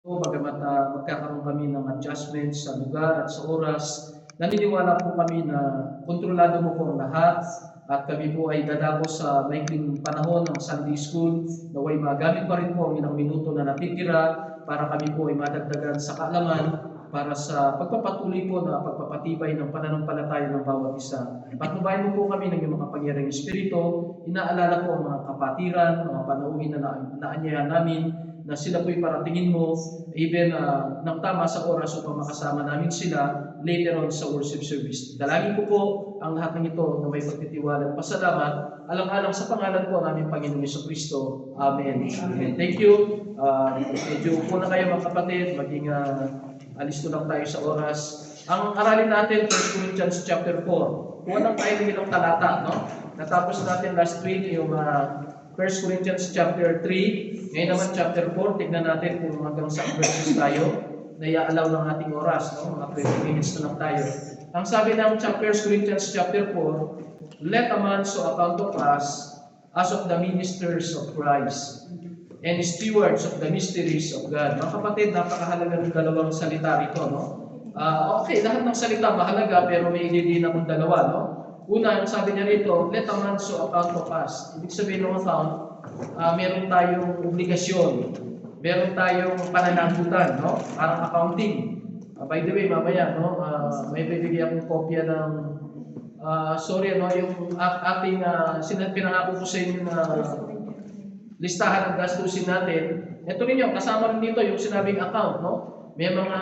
Bagamat magkakaroon kami ng adjustments sa lugar at sa oras, naniniwala po kami na kontrolado mo po ang lahat at kami po ay dadako sa maikling panahon ng Sunday School. Naway magamit pa rin po ang ilang minuto na natitira para kami po ay madagdagan sa kaalaman para sa pagpapatuloy po na pagpapatibay ng pananampalataya ng bawat isa. Patnubayan mo po kami ng iyong makapangyarihang Espiritu, inaalala po ang mga kapatiran, mga panauhin na naanyayahan namin, na sila po'y paratingin mo, even ng tama sa oras upang makasama namin sila later on sa worship service. Dalangin ko po ang lahat ng ito na may pagtitiwala at pasalamat, alang-alang sa pangalan po ng aming Panginoong Jesucristo. Amen. Amen. Thank you. Medyo upo na kayo mga kapatid, maging alisto lang tayo sa oras. Ang aralin natin, 1 Corinthians chapter 4. Kuha lang tayo ng ilang talata, no? Natapos natin last week yung 1 Corinthians chapter 3, ngayon naman chapter 4, tignan natin kung hanggang saan verses tayo na i-allow ng ating oras, no? Mga 20 minutes na lang tayo. Ang sabi ng 1 Corinthians chapter 4, let a man so account of us as of the ministers of Christ and stewards of the mysteries of God. Mga kapatid, napakahalaga ng dalawang salita rito, no? Okay, lahat ng salita mahalaga, pero may ililin akong dalawa, no? Una, yung sabi niya rito, let a man so account of us. Ibig sabihin ng account, meron tayong obligasyon, meron tayong pananagutan, no? Parang accounting. By the way, mamaya, no? May bibigyan akong kopya ng, yung ating, pinangako ko sa inyo na listahan ng gastusin natin. Ito rin yung, kasama rin dito yung sinabing account, no? May mga,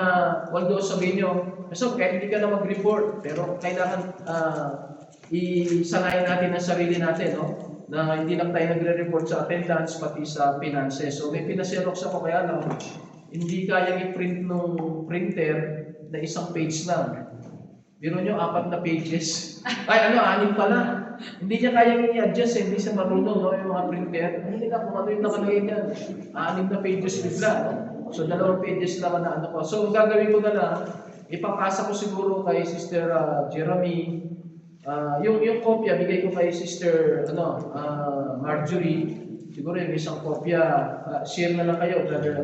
although sabihin nyo, so kahit hindi ka na mag-report, pero kailangan isanayin natin ang sarili natin, no? Na hindi lang tayo nagre-report sa attendance, pati sa finances. So may pinaserox ako, kaya lang, hindi kayang i-print ng printer na isang page lang. Biro nyo, 4 na pages. Ay, 6 pala. Hindi niya kayang i-adjust, hindi siya marunong, no? Yung mga printer. Hindi na kung ano yung nakalagay niyan. 6 na pages bigla, no? So 2 pages lang na ano ko. So ang gagawin ko na lang, ipapasa ko siguro kay Sister Jeremy. Yung kopya, bigay ko kay Sister Marjorie. Siguro yung isang kopya, share na lang kayo, brother,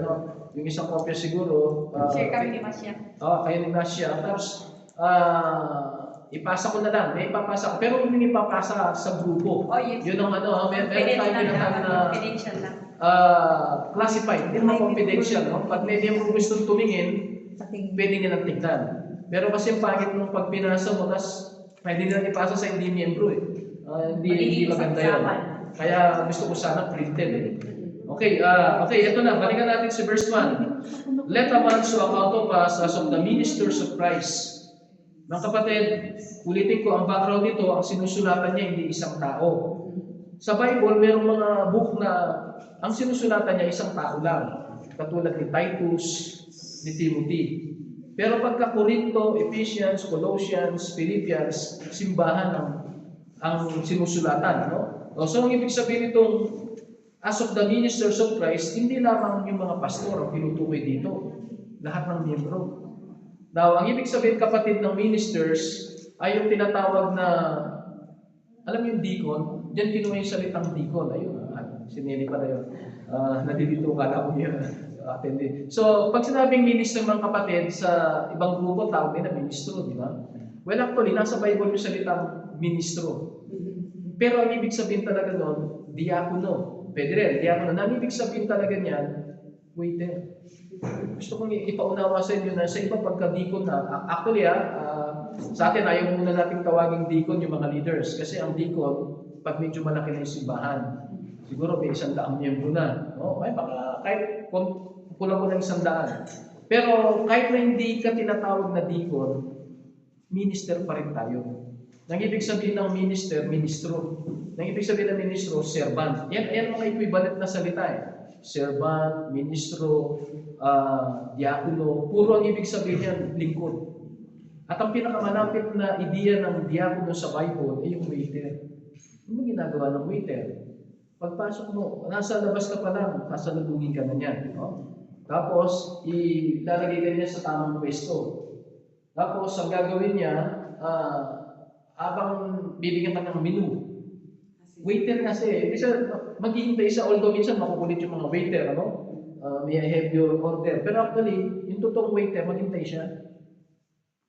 yung isang kopya siguro. Share kami ni Masya. Kayo ni Masya. Tapos, ipasa ko na lang. May ipapasa ko. Pero hindi ipapasa sa grupo. Oh, yes. Yun ang meron tayo pinatawag na confidential lang. Classified. Hindi naman confidential. No? Pag may miyembro gustong tumingin, pwede nilang tignan. Pero kasi yung pangit nung pag pinasa mo, tas pwede nilang ipasa sa hindi miyembro eh. Hindi maganda yun. Kaya gusto ko sana printed eh. Okay, ito na. Balikan natin si verse 1. Let a man so account of us as of the ministers of Christ. Mga kapatid, ulitin ko, ang background nito, ang sinusulatan niya hindi isang tao. Sa Bible, mayroong mga book na ang sinusulatan niya isang tao lang. Katulad ni Titus, ni Timothy. Pero pagka Corinto, Ephesians, Colossians, Philippians, simbahan ang sinusulatan. No? So, ang ibig sabihin itong as of the ministers of Christ, hindi lamang yung mga pastor ang tinutukoy dito. Lahat ng miyembro. Now, ang ibig sabihin kapatid ng ministers ay yung tinatawag na, alam mo yung deacon, diyan kinuha yung salitang deacon. Ayun, sinili pala yun. Nadidito ka lang yun. So, pag sinabing minister mga kapatid, sa ibang grupo, tawag nila ministro, di ba? Well, actually, nasa Bible yung salitang ministro. Pero ang ibig sabihin talaga nun, diakono. Pwede rin, diakono. Ang ibig sabihin talaga niyan, waiter. Gusto kong ipaunawa sa inyo na sa iba pagka-deacon na, actually sa atin ayaw muna nating tawaging deacon yung mga leaders kasi ang deacon, pag medyo malaki na yung simbahan, siguro may 100 miyembro na. No? Ay baka kahit kulang ko ng 100. Pero kahit na hindi ka tinatawag na deacon, minister pa rin tayo. Nang ibig sabihin ng minister, ministro. Nang ibig sabihin ng ministro, servant. Yan mga equivalent na salita eh. Servant, ministro, diakono, puro ang ibig sabihin yan, lingkod. At ang pinakamalapit na ideya ng diakono sa Bible ay yung waiter. Ano ginagawa ng waiter? Pagpasok mo, nasa labas ka pa lang, sasalubungin ka na niyan. No? Tapos, ilalagay ka niya sa tamang pwesto. Tapos, ang gagawin niya, habang bibigyan ka ng menu, waiter kasi, minsan maghihintay siya, although minsan makukulit yung mga waiter, may I have your order. Pero actually, yung totoong waiter, maghintay siya.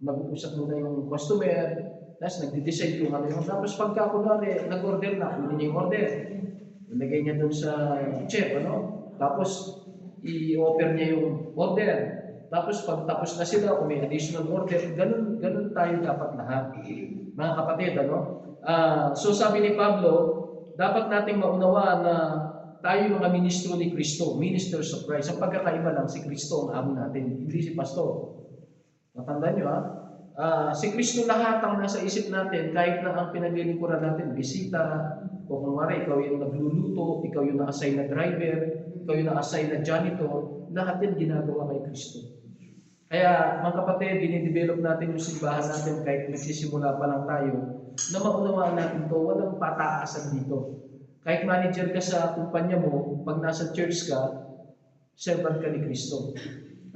Mag-uusap muna yung customer, tapos nagde-decide kung ano yung. Tapos pagka kunwari, nag-order na, kunin niya yung order. Ilagay niya doon sa chef, ano? Tapos, i-offer niya yung order. Tapos pag tapos na sila, kung may additional order, ganun tayo dapat lahat. Mga kapatid, ano? So sabi ni Pablo, dapat nating maunawaan na tayo mga ministro ni Kristo, ministers of Christ. Ang pagkakaiba lang, si Kristo ang amo natin, hindi si pastor. Matandaan nyo si Kristo lahat ang nasa isip natin, kahit na ang pinaglilingkuran natin, bisita, o kung wari, ikaw yung nagluluto, ikaw yung na-assign na driver, ikaw yung na-assign na janitor, lahat yan ginagawa kay Kristo. Kaya mga kapatid, dinidevelop natin yung simbahan natin kahit nagsisimula pa lang tayo, na maunawaan natin to, walang pataasan dito. Kahit manager ka sa kumpanya mo, pag nasa church ka, servant ka ni Kristo.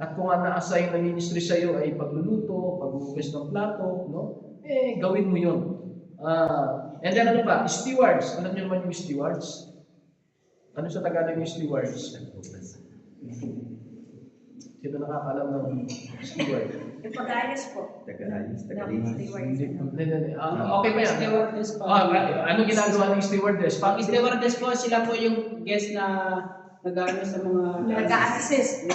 At kung ang na-assign na ministry sa iyo ay pagluluto, paghugas ng plato, no? Gawin mo yun. And then ano pa? Stewards. Alam niyo naman yung stewards? Ano sa Tagalog yung stewards? Sino nakakalam ng steward? Yung pag-ayos po. Tagaayos, Okay ba yan? Stewardess po. Ano ginagawa ng stewardess? Pag stewardess po, sila po yung guest na nag-ano sa mga... Nag-a-assist.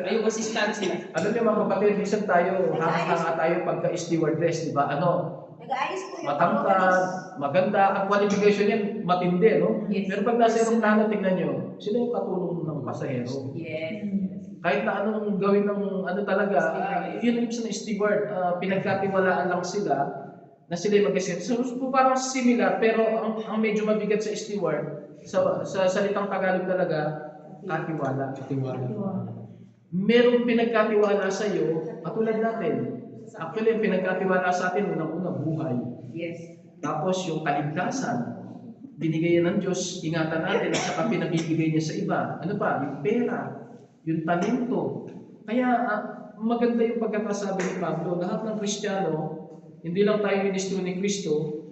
Yung assistant sila. Alam niyo mga kapatid, minsan tayo, hanga-hanga tayo pagka-stewardess, di ba? Nag-aayos po yung Matangkad, maganda, ang qualification yan, matindi, no? Yes. Pero pag nasa aeroplano, tingnan nyo, sino yung katulong ng pasahero? Yes. Kahit na anong gawin ng ano talaga, yun yung isa ng steward, pinagkatiwalaan lang sila na sila yung mag-isip. So parang similar, pero ang medyo mabigat sa steward, sa salitang Tagalog talaga, katiwala. Merong pinagkatiwala sa iyo, katulad natin. Actually, yung pinagkatiwala sa atin, unang-unang buhay. Yes. Tapos yung kaligtasan, binigay yan ng Diyos, ingatan natin, at saka pinabibigay niya sa iba. Ano pa? Yung pera, yung talento. Kaya maganda yung pagkakasabi ni Pablo, lahat ng Kristiyano, hindi lang tayo ministro ni Kristo,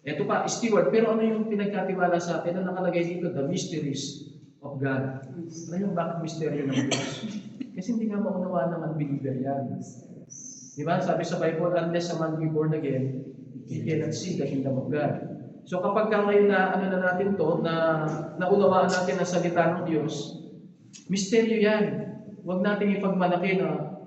eto pa, steward, pero ano yung pinagkatiwala sa atin? Ang nakalagay dito, the mysteries of God. Ano yung bakit misteryo ng Diyos? Kasi hindi nga maunawaan ng unbeliever yan. Di ba? Sabi sa Bible, unless a man be born again, he cannot see the kingdom of God. So kapag ngayon na ano na natin to, na naunawaan natin ang salita ng Diyos, misteryo yan. Huwag natin ipagmalaki na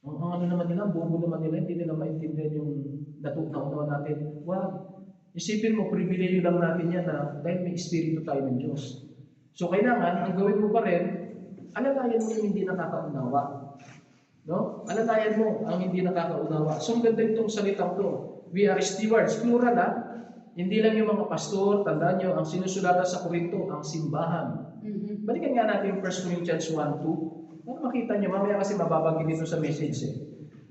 ang ano naman nila, bobo naman nila, hindi nila maintindihan yung natutunan natin. Wag. Isipin mo, pribileyo lang natin yan na dahil may espiritu tayo ng Diyos. So kailangan, ang gawin mo pa rin, alalayan mo yung hindi nakakaunawa. No? Alalayan mo ang hindi nakakaunawa. So ang ganda itong salitang to. We are stewards. Plural Hindi lang yung mga pastor, tandaan nyo, ang sinusulatan sa Korinto, ang simbahan. Balikan nga natin yung 1 Corinthians 1:2. Para makita nyo, mamaya kasi mababagin dito sa message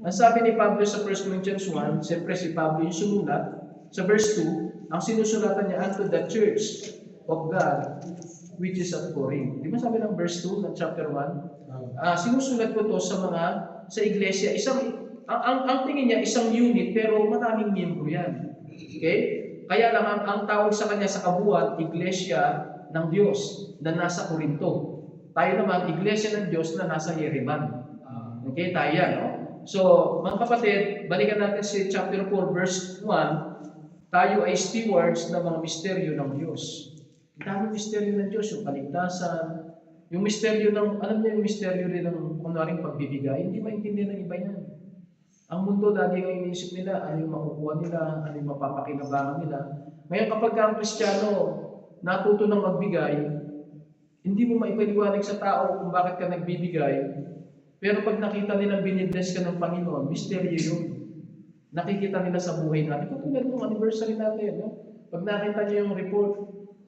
Ang sabi ni Pablo sa 1 Corinthians 1, siyempre si Pablo yung sumulat, sa verse 2, ang sinusulatan niya unto the church of God, which is at Corinth. Di ba sabi ng verse 2 ng chapter 1? Sinusulat ko to sa iglesia. Ang tingin niya, isang unit, pero maraming miyembro yan. Okay? Kaya lang, ang tawag sa kanya sa kabuuan, iglesia ng Diyos na nasa Corinto. Tayo naman, iglesia ng Diyos na nasa Yerevan. Okay, tayo yan, no? So, mga kapatid, balikan natin si chapter 4, verse 1. Tayo ay stewards ng mga misteryo ng Diyos. Ang daming misteryo ng Diyos, yung kaligtasan, yung misteryo ng, alam niyo yung misteryo rin ng kunwaring pagbibigay, hindi maintindihan ng iba yan. Ang mundo lagi ang iniisip nila, ano yung makukuha nila, ano yung mapapakinabangan nila. Ngayon kapag ang Kristiyano natuto ng magbigay, hindi mo maipaliwanag sa tao kung bakit ka nagbibigay, pero pag nakita nilang binibless ka ng Panginoon, misteryo yun. Nakikita nila sa buhay natin. Katulad ng anniversary natin, no? Pag nakita niyo yung report,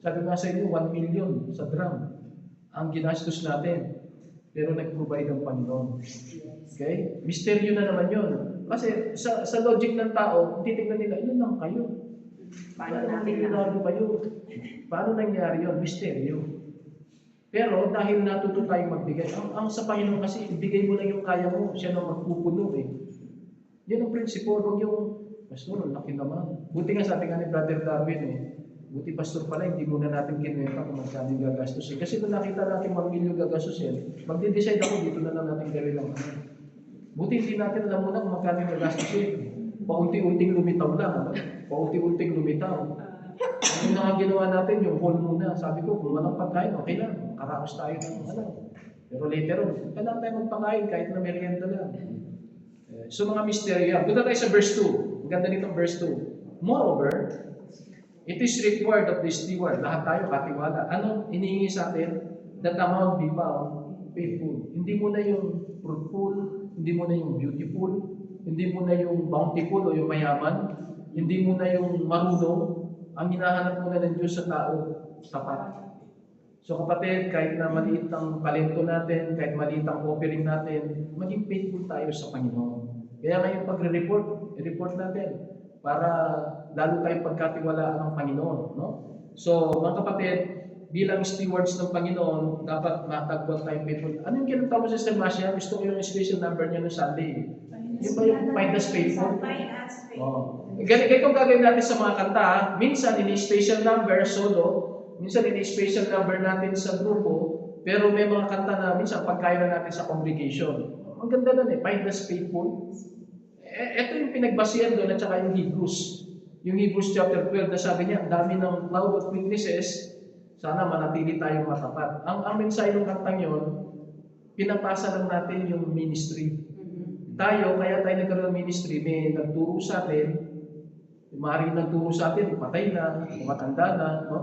sabi nga sa inyo, 1 million sa drum ang ginastos natin. Pero nag-provide ang Panginoon. Okay? Misteryo na naman yun. Kasi sa logic ng tao, titignan nila, yun lang kayo. Paano natin na? Paano nangyari yun? Misteryo. Pero dahil natuto tayong magbigay, ang sa Panginoon kasi, ibigay mo lang yung kaya mo, siya na magpupuno Yan ang prinsipyo, huwag yung, Pastor, laki naman. Buti nga sabi nga ni Brother Darwin Buti pastor pala, hindi muna natin kinuwenta kung magkano yung gagastusin. Kasi kung nakita natin 1 million gagastusin, magde-decide ako dito na lang natin gawin lang. Buti hindi natin alam muna kung magkano yung gagastusin. Paunti-unting lumitaw lang. Ano? Paunti-unting lumitaw. Yung nga ginawa natin, yung hall muna. Sabi ko, kung walang pagkain, okay lang. Karaos tayo ng ano. Pero later on, kailangan tayo magpakain kahit na merienda lang. So mga misteryo yan. Punta tayo sa verse 2. Ang ganda nitong verse 2. Moreover, it is required of the steward. Lahat tayo katiwala. Anong inihingi sa atin? That amount be found faithful. Hindi mo na yung fruitful, hindi mo na yung beautiful, hindi mo na yung bountiful o yung mayaman, hindi mo na yung marunong. Ang hinahanap mo na ng Diyos sa tao, sapat. So kapatid, kahit na maliit ang talento natin, kahit maliit ang offering natin, maging faithful tayo sa Panginoon. Kaya ngayon pagre-report, i-report natin para lalo tayong pagkatiwalaan ng Panginoon. No? So mga kapatid, bilang stewards ng Panginoon, dapat matagpuan tayong faithful. Ano yung kinunta mo sa Sister Masya? Gusto ko yung special number niya no Sunday. Yung ba yung find us faithful? Oh. Ganito gagawin natin sa mga kanta. Minsan ini-special number, solo. Minsan ini-special number natin sa grupo. Pero may mga kanta na minsan pagkaya na natin sa congregation. Ang ganda nun find us faithful. Ito yung pinagbasihan doon at saka yung Hebrews. Yung Hebrews chapter 12 na sabi niya, ang dami ng cloud of witnesses, sana manatili tayong matapat. Ang mensahe ng kantang yun, pinapasa lang natin yung ministry. Tayo, kaya tayo nagkaroon ng ministry, may nagturo sa atin, maaaring nagturo sa atin, patay na, matanda na, no?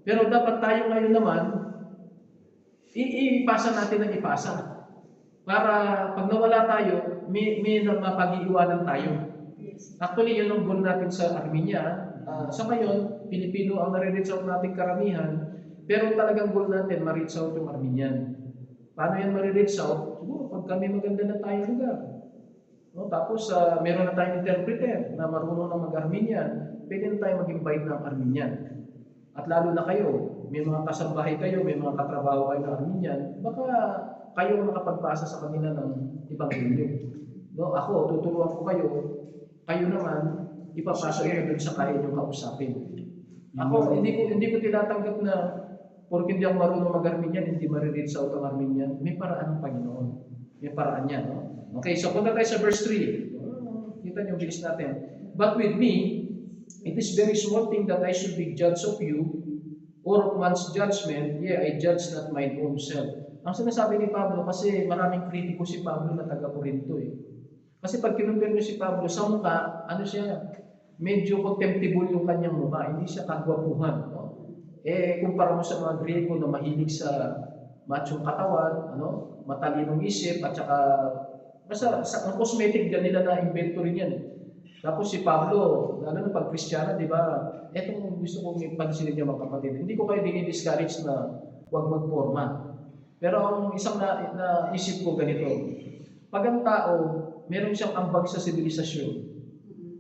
Pero dapat tayo ngayon naman, ipasa natin ang ipasa. Para pag nawala tayo, may mapag-iiwanan tayo. Actually, yun ang goal natin sa Armenia. Sa ngayon, Pilipino ang nare-reach out natin karamihan, pero talagang goal natin, ma-reach out yung Armenian. Paano yan ma-reach out? Siguro, pag kami maganda na tayong lugar. No? Tapos, meron na tayong interpreter na marunong na mag-Armenian, pwede na tayo mag-invite ng Armenian. At lalo na kayo, may mga kasambahay kayo, may mga katrabaho kayo ng Armenian, baka kayo makapagpasa sa kanila ng Ebanghelyo. No? Ako, tuturuan ko kayo, kayo naman, ipapasa nyo doon sa kaya nyo kausapin. Ako, hindi ko tinatanggap na porque hindi ako marunong mag-Armenian, hindi ma-reach out ang Armenian. May paraan ng Panginoon. May paraan niya. No? Okay, so punta tayo sa verse 3. Kita niyo, bilis natin. But with me, it is very small thing that I should be judged of you or of man's judgment, I judge not mine own self. Ang sinasabi ni Pablo, kasi maraming kritiko si Pablo na taga-Corinto Kasi pag kinumpir mo si Pablo sa mukha, ano siya, medyo contemptible yung kanyang mukha, hindi siya kagwapuhan. No? Kumpara mo sa mga Griego na mahilig sa machong katawan, matalinong isip, at saka basta ang cosmetic dyan nila na inventory niyan. Tapos si Pablo, lalo na pag Kristiyano, di ba, etong gusto kong ipansinin niyo mga kapatid. Hindi ko kayo dinidiscourage na huwag magporma. Pero ang isang naisip ko ganito, pag ang tao, meron siyang ambag sa sibilisasyon,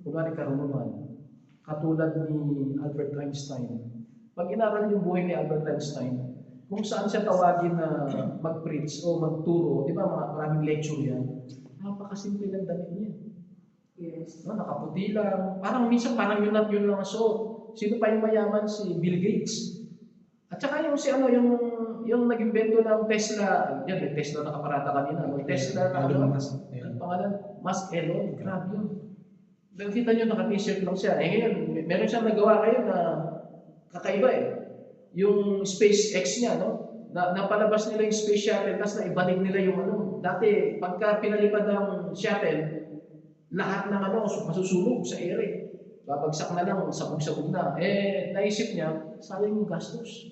kumari karunungan, katulad ni Albert Einstein. Pag inaral yung buhay ni Albert Einstein, kung saan siya tawagin na mag-preach o magturo, di ba maraming lecture yan, napakasimple lang damit niya. Yes. No, nakaputi lang. Minsan parang yun at yun lang. So, sino pa yung mayaman? Si Bill Gates. At saka yung nag-invento ng Tesla, yan, may Tesla nakaparata kanina. May Tesla na pangalan, Musk Elon. Grabe yun. Nakita nyo, naka-t-shirt lang siya. Ngayon, meron siyang nagawa kayo na kakaiba Yung SpaceX niya, napalabas nila yung space shuttle, tapos naibalik nila yung Dati, pagka pinalipad ng shuttle, lahat ng masusunog sa ere. Babagsak na lang, sabog-sabog na. Naisip niya, sayang yung gastos.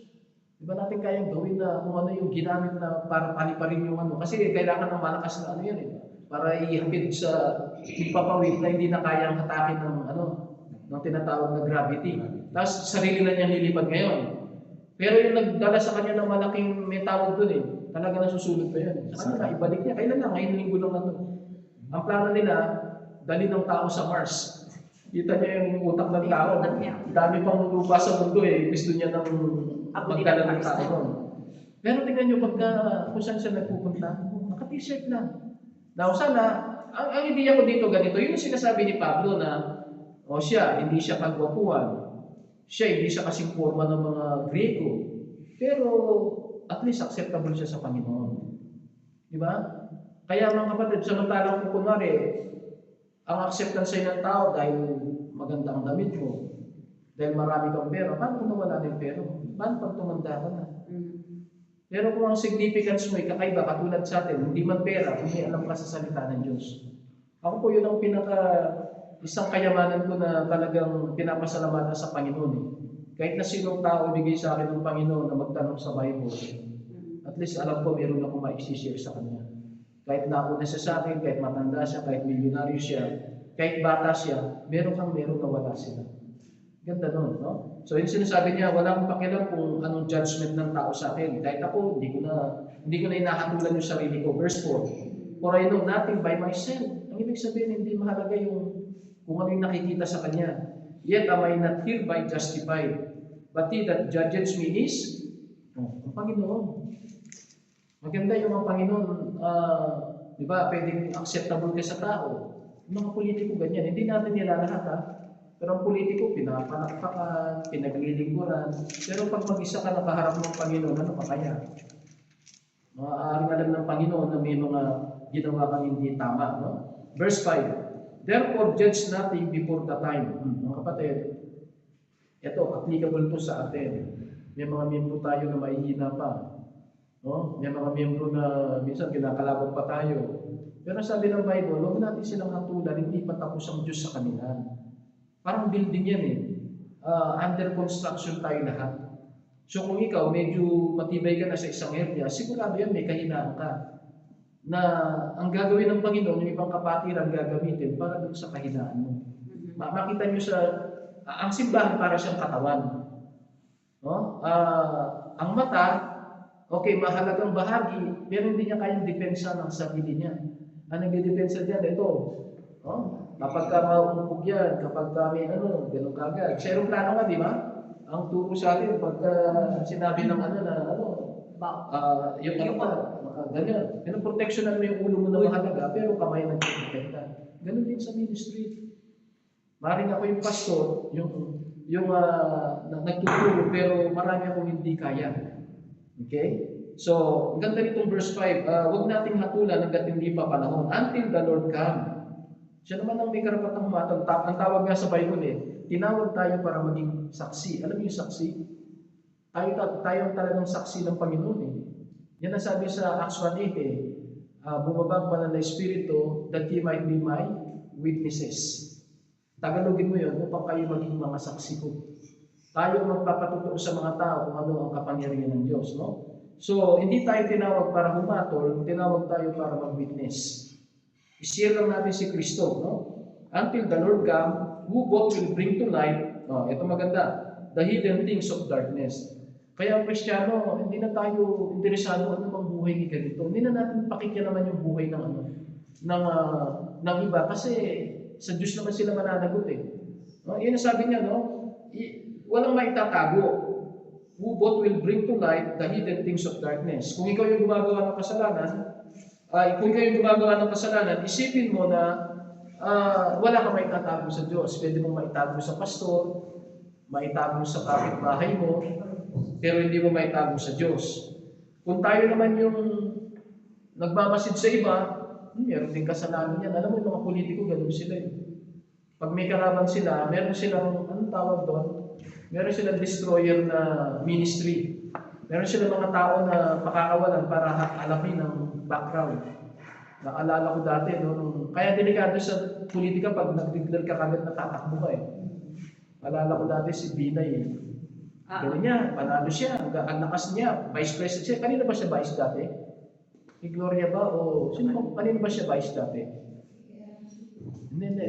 Di ba natin kayang gawin na kung ano yung ginamit na para paliparin yung Kasi kailangan ng malakas na yan para ihapid sa ipapawid na hindi na kayang hatakin ng tinatawag na gravity. Tapos sarili na niya nilipad ngayon. Pero yung nagdala sa kanya ng malaking may tawag doon talaga nasusunod pa yan. Sa kanya, ibalik niya. Kailan lang? Ngayon linggo lang na Ang plano nila, dali ng tao sa Mars. Kita niya yung utak ng tao. Dami pang lupa sa mundo Gusto niya ng magdala ng tao ron. Pero tingnan niyo, kung saan siya nagpupunta, naka-t-shirt lang. Now, sana, ang ideya ko dito ganito, yun yung sinasabi ni Pablo na, siya, hindi siya kagwapuan. hindi siya kasing forma ng mga Grego. Pero at least acceptable siya sa Panginoon. Di ba? Kaya mga kapatid, samantalang kung kunwari, ang acceptance sa'yo ng tao dahil maganda ang damit mo, dahil marami kang pera, paano kung nawala ng pera mo? Paano pag tumanda ka na? Pero kung ang significance mo ay kakaiba, katulad sa atin, hindi man pera, kung may alam ka sa salita ng Diyos. Ako po yun ang isang kayamanan ko na talagang pinapasalamatan sa Panginoon. Kahit na sinong tao bigay sa akin ng Panginoon na magtanong sa Bible, at least alam ko meron ako ma-share sa Kanya. Kahit nauna siya sa akin, kahit matanda siya, kahit milyonaryo siya, kahit bata siya, meron na wala sila. Ganda nun, no? So yung sinasabi niya, wala akong pakialam kung anong judgment ng tao sa akin. Kahit ako, hindi ko na inahatulan yung sarili ko. Verse 4, for I know nothing by myself. Ang ibig sabihin, hindi mahalaga yung kung ano yung nakikita sa Kanya. Yet am I not hereby justified, but he that judges me is ang Panginoon. Maganda yung ang Panginoon, di ba, pwedeng acceptable ka sa tao. Yung mga politiko ganyan, hindi natin nila lahat ha. Pero ang politiko, pinapanakpakan, pinaglilingkuran. Pero pag mag-isa ka nakaharap ng Panginoon, ano pa kaya? Maaaring alam ng Panginoon na may mga ginawa kang hindi tama. No? Verse 5, therefore judge nothing before the time. Mga kapatid, ito, applicable to sa atin. May mga miyembro tayo na mahihina pa. No? May mga miyembro na minsan kinakalaban pa tayo. Pero sabi ng Bible, huwag natin silang hatulan, hindi pa tapos ang Diyos sa kanila. Parang building yan eh. Under construction tayo lahat. So kung ikaw medyo matibay ka na sa isang area, sigurado yan may kahinaan ka. Na ang gagawin ng Panginoon, yung ibang kapatiran gagamitin para dun sa kahinaan mo. Makita nyo ang simbahan para siyang katawan. No? Ang mata, okay, mahalagang bahagi, pero hindi niya kayang depensa ng sarili niya. Ang nagdedepensa diyan, ito. Kapag ka maupog yan, kapag may ganun kagad. Sa aeroplano nga, di ba? Ang turo sa atin, pagka sinabi ng yung ganyan. Pinoproteksyonan mo yung ulo mo na mahalaga, pero kamay nagprotekta. Ganun din sa ministry. Maring ako yung pastor, yung nagtuturo, pero marami akong hindi kaya. Okay? So, ang ganda nitong verse 5, huwag nating hatulan hanggat hindi pa panahon, until the Lord come. Siya naman ang may karapatang humatol. Ang tawag nga sa Bible tinawag tayo para maging saksi. Alam niyo yung saksi? Tayo ang talagang saksi ng Panginoon Yan ang sabi sa Acts 1:8 bumaba ang banal na Espiritu that He might be my witnesses. Tagalogin mo yun upang kayo maging mga saksi ko. Tayo magpapatutuo sa mga tao kung ano ang kapangyarihan ng Diyos, no? So, hindi tayo tinawag para humatol, tinawag tayo para mag-witness. I-share lang natin si Kristo, no? Until the Lord come, who both will bring to light, ito maganda, the hidden things of darkness. Kaya ang Kristiyano, hindi na tayo interesado ano bang buhay ni ganito. Hindi na natin pakikinaman yung buhay ng iba kasi sa Diyos naman sila mananagot No? Yun ang sabi niya, no? Walang maitatago. Who both will bring to light the hidden things of darkness. Kung ikaw yung gumagawa ng kasalanan, isipin mo na wala kang maitatago sa Diyos. Pwede mong maitago sa pastor, maitago sa kapitbahay mo, pero hindi mo maitago sa Diyos. Kung tayo naman yung nagmamasid sa iba, meron din kasalanan yan. Alam mo yung mga politiko, ganun sila Pag may kalaban sila, meron silang, anong tawag doon? Meron silang destroyer na ministry. Meron silang mga tao na pakakawalan para alamin ang background. Naalala ko dati, kaya delikado sa politika pag nag-declare ka kagad na tatakbo ka Alala ko dati si Binay Ganun niya, panalo siya, ang lakas niya, vice president siya. Kanina ba siya vice dati? Si Gloria ba? O kanina ba siya vice dati? Hindi.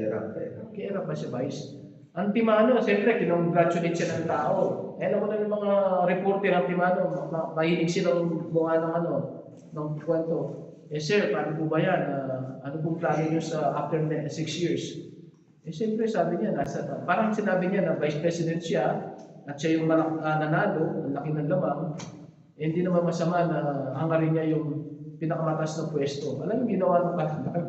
Kaya ba siya vice? Ang Timano, siyempre, kinongratulate siya ng tao. Alam mo na yung mga reporter ng Timano, mahilig silang gumawa ng kwento. Sir, paano po ba yan? Ano pong plano nyo sa after 6 years? Siyempre, sabi niya, parang sinabi niya na vice president siya, at siya yung nanalo, ang laki ng lamang, hindi naman masama na hangarin niya yung pinakamataas na pwesto. Alam yung ginawa ng kalaban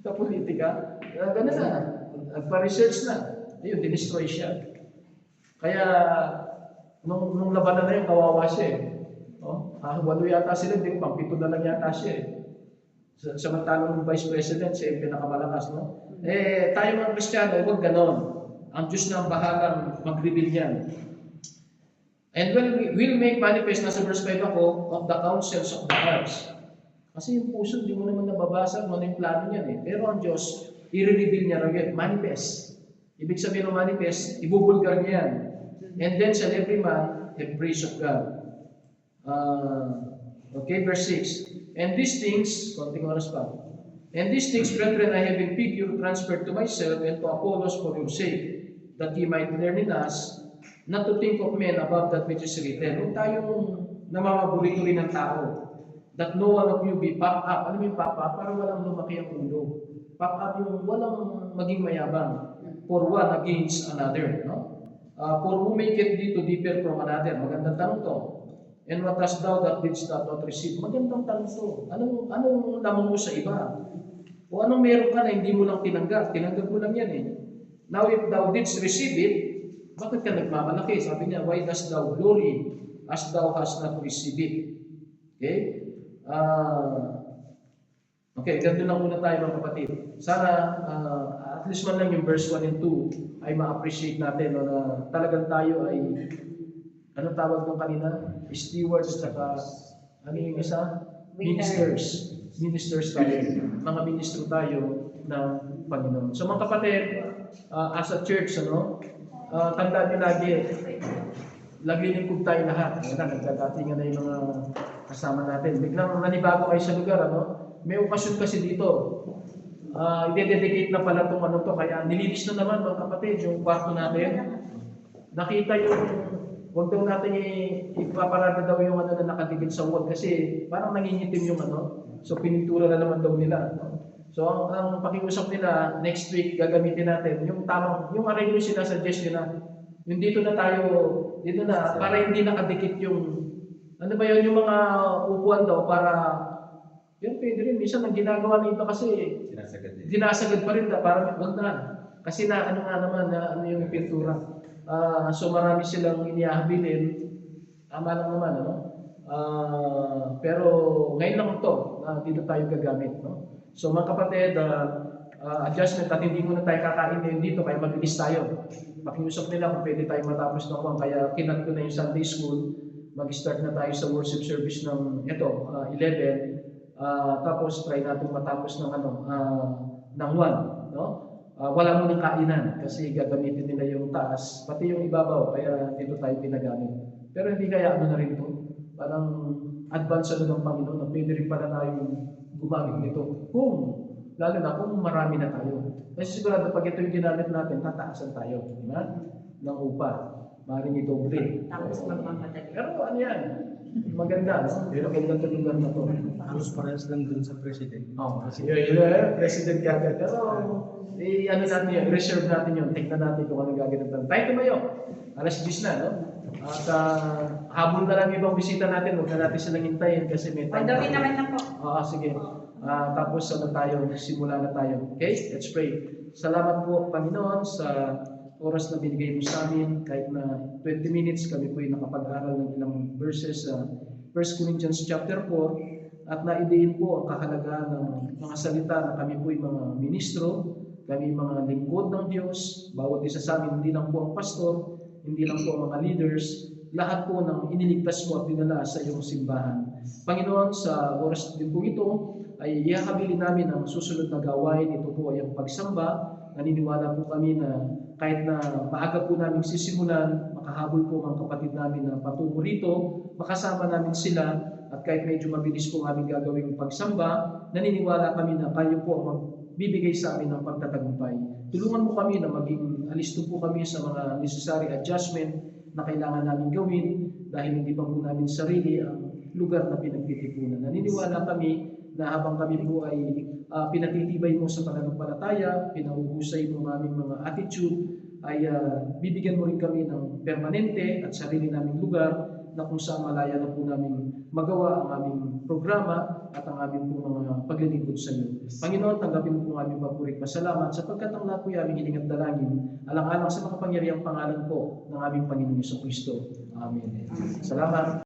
sa politika? Ganun na. Nagpa-research na. Ayun, dinestroy siya. Kaya, nung labanan na yun, kawawa siya eh. Oh, 8 yata sila, hindi ko, 7 na lang yata siya eh. Samantalang ng Vice President, siya yung pinakamalakas, no? Tayo mga Kristiyano, huwag ganon. Ang Diyos na ang bahalang mag-reveal yan. And we'll make manifest, nasa verse 5 ako, of the counsels of the hearts. Kasi yung puso, hindi mo naman nababasa kung ano yung plano niyan eh. Pero ang Diyos, i-reveal niya rin, manifest. Ibig sabihin ng manifest, ibubulgar niya yan. And then shall every man have praise of God. Okay, verse 6. And these things, konting oras pa. And these things, brethren, I have in figure transferred to myself and to Apollos for your sake, that ye might learn in us not to think of men above that which is written. Huwag tayong namamabulito rin ng tao. That no one of you be puffed up. Ano yung puffed up? Parang walang lumaki ang ulo. Puffed up yung walang maging mayabang. For one against another. No? For who make it thee to differ from another? Magandang tanong to. And what hast thou that didst not receive? Magandang tanong to. Anong lamang mo sa iba? O anong meron ka na hindi mo lang tinanggap? Tinanggap mo lang yan eh. Now if thou didst receive it, bakit ka nagmamalaki? Sabi niya, why dost thou glory as thou hast not received it? Okay? Okay, ganito lang muna tayo mga kapatid. Sana at least man lang yung verse 1 and 2 ay ma-appreciate natin no, na talagang tayo ay ano tawag ng kanina? Stewards at ano yung isa? Ministers. Ministers tayo. Mga ministro tayo ng Panginoon. So mga kapatid, as a church, tandaan nyo lagi lingkod tayo lahat. Nagkadatingan na yung mga kasama natin. Biglang nanibago kayo sa lugar, may okasyon kasi dito. I-dedicate na pala itong to, kaya nililis na naman mga kapatid, yung kwarto natin. Nakita yung, huwag daw natin ipaparada daw yung na nakadikit sa wall kasi parang nangingitim yung so pinintura na naman daw nila. So ang pakiusap nila, next week gagamitin natin yung tamang, yung arrange yung sinasuggest nila. Yung dito na, para hindi nakadikit yung, yung mga upuan daw para, yun pwede rin, minsan ang ginagawa nito kasi, dinasagad pa rin, para wag na. Kasi yung pintura. So marami silang inihabilin, tama lang naman, pero ngayon lang ito, dito tayo gagamit, So mga kapatid, adjustment at hindi muna tayo kakain dito kaya mabilis tayo. Pakiusap nila kung pwede tayo matapos ng kaya kinat ko na yung Sunday School, mag-start na tayo sa worship service ng 11, tapos try natin matapos ng ng 1, wala mo ng kainan kasi gagamitin nila yung taas, pati yung ibabaw, kaya dito tayo pinagamit. Pero hindi kaya na rin ito, parang advance ng Panginoon na pwede rin pala tayong gumamit nito. Lalo na kung marami na tayo. Kasi sigurado pag ito yung ginamit natin, tataasan tayo. Diba? Ng upa. Maring idoble. Tapos magmamadali. Pero yan? Maganda. Pero maganda ito lugar na ito. Halos parehas lang dun sa president. President kagad. Pero, natin yun, reserve natin yun. Tignan natin kung ano gagawin natin. Tayo tumayo. Alas 10 na, At habol na lang ibang bisita natin. Huwag na natin silang hintayin kasi may time. Pandawin naman na po. Sige. Tapos simula na tayo. Okay? Let's pray. Salamat po, Panginoon, sa oras na binigay mo sa amin. Kahit na 20 minutes kami po ay nakapag-aral ng ilang verses sa 1 Corinthians chapter 4 at naidiin po ang kahalagahan ng mga salita na kami po ay mga ministro, kami mga lingkod ng Diyos, bawat isa sa amin, hindi lang po ang pastor, hindi lang po ang mga leaders, lahat po ng iniligtas mo at dinala sa iyong simbahan. Panginoon, sa oras din po ito, ay ihahabilin namin ang susunod na gawain. Ito po ay ang pagsamba. Naniniwala po kami na kahit na maaga po namin sisimulan, makahabol po mga kapatid namin na patungo rito, makasama namin sila, at kahit medyo mabilis po aming gagawing pagsamba, naniniwala kami na kayo po ang bibigay sa amin ng pagtatagumpay. Tulungan mo kami na maging alisto po kami sa mga necessary adjustment na kailangan namin gawin dahil hindi pa po namin sarili ang lugar na pinagtitipunan. Naniniwala kami na habang kami po ay pinatitibay mo sa pananampalataya, pinauhusay mo ang aming mga attitude, ay bibigyan mo rin kami ng permanente at sarili naming lugar na kung saan malaya na po namin magawa ang aming programa at ang aming po mga paglilingkod sa iyo. Panginoon, tanggapin mo po ang aming papurit pasalamat sapagkat ang lahat po ay aming hiling at dalangin alang-alang sa makapangyarihang pangalan po ng aming Panginoon Jesucristo. Amen. Salamat.